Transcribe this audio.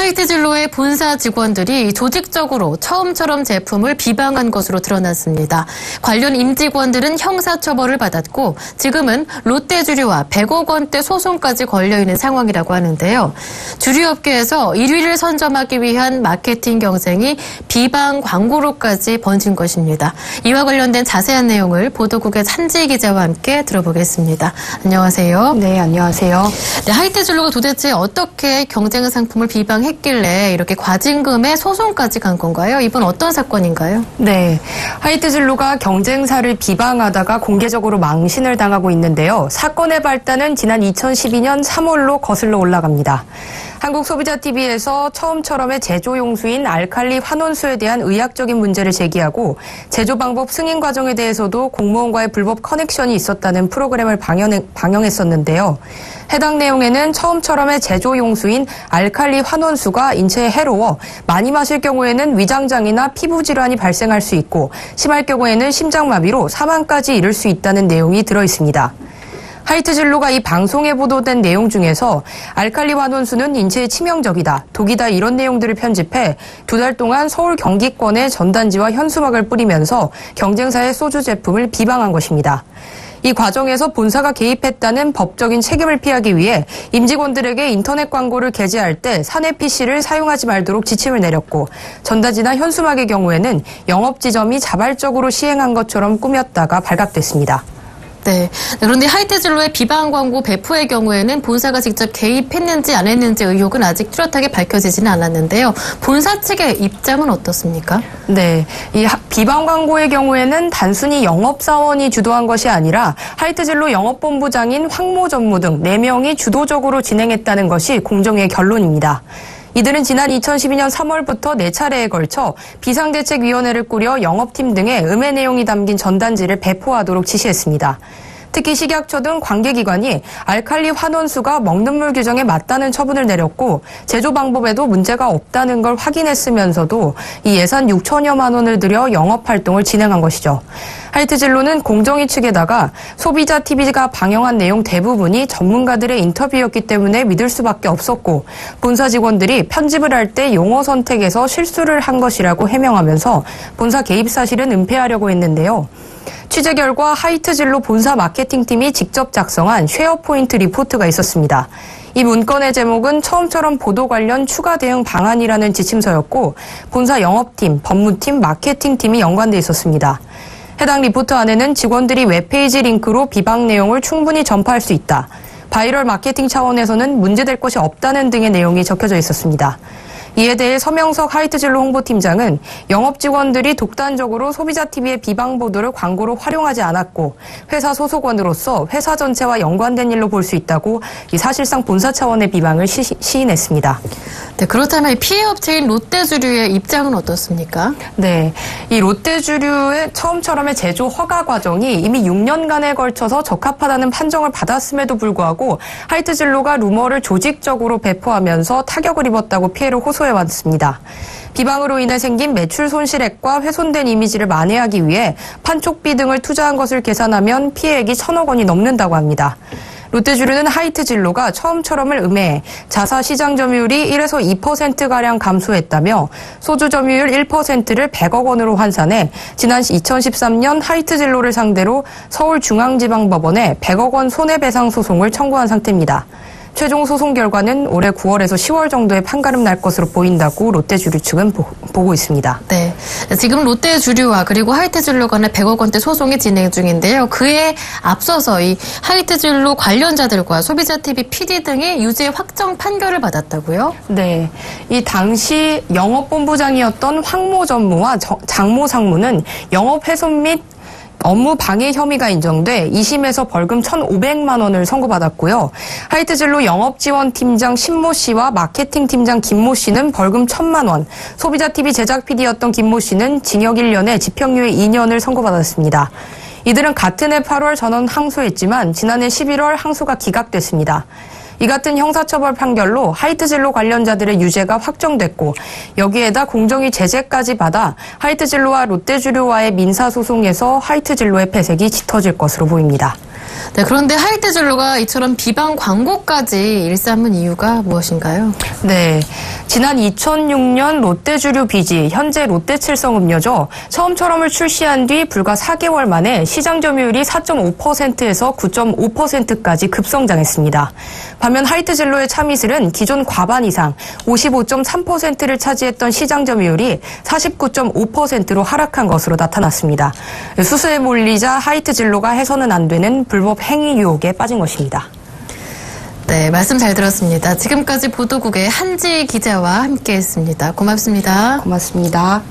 하이트진로의 본사 직원들이 조직적으로 처음처럼 제품을 비방한 것으로 드러났습니다. 관련 임직원들은 형사처벌을 받았고 지금은 롯데주류와 100억 원대 소송까지 걸려있는 상황이라고 하는데요. 주류업계에서 1위를 선점하기 위한 마케팅 경쟁이 비방 광고로까지 번진 것입니다. 이와 관련된 자세한 내용을 보도국의 한지희 기자와 함께 들어보겠습니다. 안녕하세요. 네, 안녕하세요. 네, 하이트진로가 도대체 어떻게 경쟁 상품을 비방했길래 이렇게 과징금에 소송까지 간 건가요? 이번 어떤 사건인가요? 네, 하이트진로가 경쟁사를 비방하다가 공개적으로 망신을 당하고 있는데요. 사건의 발단은 지난 2012년 3월로 거슬러 올라갑니다. 한국소비자TV에서 처음처럼의 제조용수인 알칼리 환원수에 대한 의학적인 문제를 제기하고 제조 방법 승인 과정에 대해서도 공무원과의 불법 커넥션이 있었다는 프로그램을 방영했었는데요. 해당 내용에는 처음처럼의 제조용수인 알칼리 환원수가 인체에 해로워 많이 마실 경우에는 위장장애나 피부질환이 발생할 수 있고 심할 경우에는 심장마비로 사망까지 이를 수 있다는 내용이 들어있습니다. 하이트진로가 이 방송에 보도된 내용 중에서 알칼리 환원수는 인체에 치명적이다, 독이다 이런 내용들을 편집해 2달 동안 서울 경기권에 전단지와 현수막을 뿌리면서 경쟁사의 소주 제품을 비방한 것입니다. 이 과정에서 본사가 개입했다는 법적인 책임을 피하기 위해 임직원들에게 인터넷 광고를 게재할 때 사내 PC를 사용하지 말도록 지침을 내렸고 전단지나 현수막의 경우에는 영업지점이 자발적으로 시행한 것처럼 꾸몄다가 발각됐습니다. 네. 그런데 하이트진로의 비방 광고 배포의 경우에는 본사가 직접 개입했는지 안 했는지 의혹은 아직 뚜렷하게 밝혀지지는 않았는데요. 본사 측의 입장은 어떻습니까? 네. 이 비방 광고의 경우에는 단순히 영업사원이 주도한 것이 아니라 하이트진로 영업본부장인 황모 전무 등 4명이 주도적으로 진행했다는 것이 공정위의 결론입니다. 이들은 지난 2012년 3월부터 4차례에 걸쳐 비상대책위원회를 꾸려 영업팀 등의 음해 내용이 담긴 전단지를 배포하도록 지시했습니다. 특히 식약처 등 관계기관이 알칼리 환원수가 먹는 물 규정에 맞다는 처분을 내렸고 제조 방법에도 문제가 없다는 걸 확인했으면서도 이 예산 6천여만 원을 들여 영업활동을 진행한 것이죠. 하이트진로는 공정위 측에다가 소비자TV가 방영한 내용 대부분이 전문가들의 인터뷰였기 때문에 믿을 수밖에 없었고 본사 직원들이 편집을 할 때 용어 선택에서 실수를 한 것이라고 해명하면서 본사 개입 사실은 은폐하려고 했는데요. 취재 결과 하이트진로 본사 마케팅팀이 직접 작성한 쉐어포인트 리포트가 있었습니다. 이 문건의 제목은 처음처럼 보도 관련 추가 대응 방안이라는 지침서였고 본사 영업팀, 법무팀, 마케팅팀이 연관돼 있었습니다. 해당 리포트 안에는 직원들이 웹페이지 링크로 비방 내용을 충분히 전파할 수 있다. 바이럴 마케팅 차원에서는 문제될 것이 없다는 등의 내용이 적혀져 있었습니다. 이에 대해 서명석 하이트진로 홍보팀장은 영업 직원들이 독단적으로 소비자TV의 비방 보도를 광고로 활용하지 않았고 회사 소속원으로서 회사 전체와 연관된 일로 볼 수 있다고 이 사실상 본사 차원의 비방을 시인했습니다. 네, 그렇다면 피해 업체인 롯데주류의 입장은 어떻습니까? 네, 이 롯데주류의 처음처럼의 제조 허가 과정이 이미 6년간에 걸쳐서 적합하다는 판정을 받았음에도 불구하고 하이트진로가 루머를 조직적으로 배포하면서 타격을 입었다고 피해를 호소해왔습니다. 비방으로 인해 생긴 매출 손실액과 훼손된 이미지를 만회하기 위해 판촉비 등을 투자한 것을 계산하면 피해액이 1,000억 원이 넘는다고 합니다. 롯데주류는 하이트진로가 처음처럼을 음해해 자사 시장 점유율이 1에서 2%가량 감소했다며 소주 점유율 1%를 100억 원으로 환산해 지난 2013년 하이트진로를 상대로 서울중앙지방법원에 100억 원 손해배상 소송을 청구한 상태입니다. 최종 소송 결과는 올해 9월에서 10월 정도에 판가름 날 것으로 보인다고 롯데주류 측은 보고 있습니다. 네, 지금 롯데주류와 그리고 하이트진로 간의 100억 원대 소송이 진행 중인데요. 그에 앞서서 이 하이트진로 관련자들과 소비자TV PD 등이 유죄 확정 판결을 받았다고요? 네, 이 당시 영업본부장이었던 황모 전무와 장모 상무는 영업훼손 및 업무 방해 혐의가 인정돼 2심에서 벌금 1,500만 원을 선고받았고요. 하이트진로 영업지원팀장 신모 씨와 마케팅팀장 김모 씨는 벌금 1,000만 원, 소비자TV 제작 PD였던 김모 씨는 징역 1년에 집행유예 2년을 선고받았습니다. 이들은 같은 해 8월 전원 항소했지만 지난해 11월 항소가 기각됐습니다. 이 같은 형사처벌 판결로 하이트진로 관련자들의 유죄가 확정됐고 여기에다 공정위 제재까지 받아 하이트진로와 롯데주류와의 민사소송에서 하이트진로의 패색이 짙어질 것으로 보입니다. 네, 그런데 하이트진로가 이처럼 비방 광고까지 일삼은 이유가 무엇인가요? 네, 지난 2006년 롯데주류 비지, 현재 롯데칠성음료죠. 처음처럼을 출시한 뒤 불과 4개월 만에 시장 점유율이 4.5%에서 9.5%까지 급성장했습니다. 반면 하이트진로의 참이슬은 기존 과반 이상 55.3%를 차지했던 시장 점유율이 49.5%로 하락한 것으로 나타났습니다. 수수에 몰리자 하이트진로가 해서는 안 되는 불법 행위 유혹에 빠진 것입니다. 네, 말씀 잘 들었습니다. 지금까지 보도국의 한지 기자와 함께했습니다. 고맙습니다. 고맙습니다.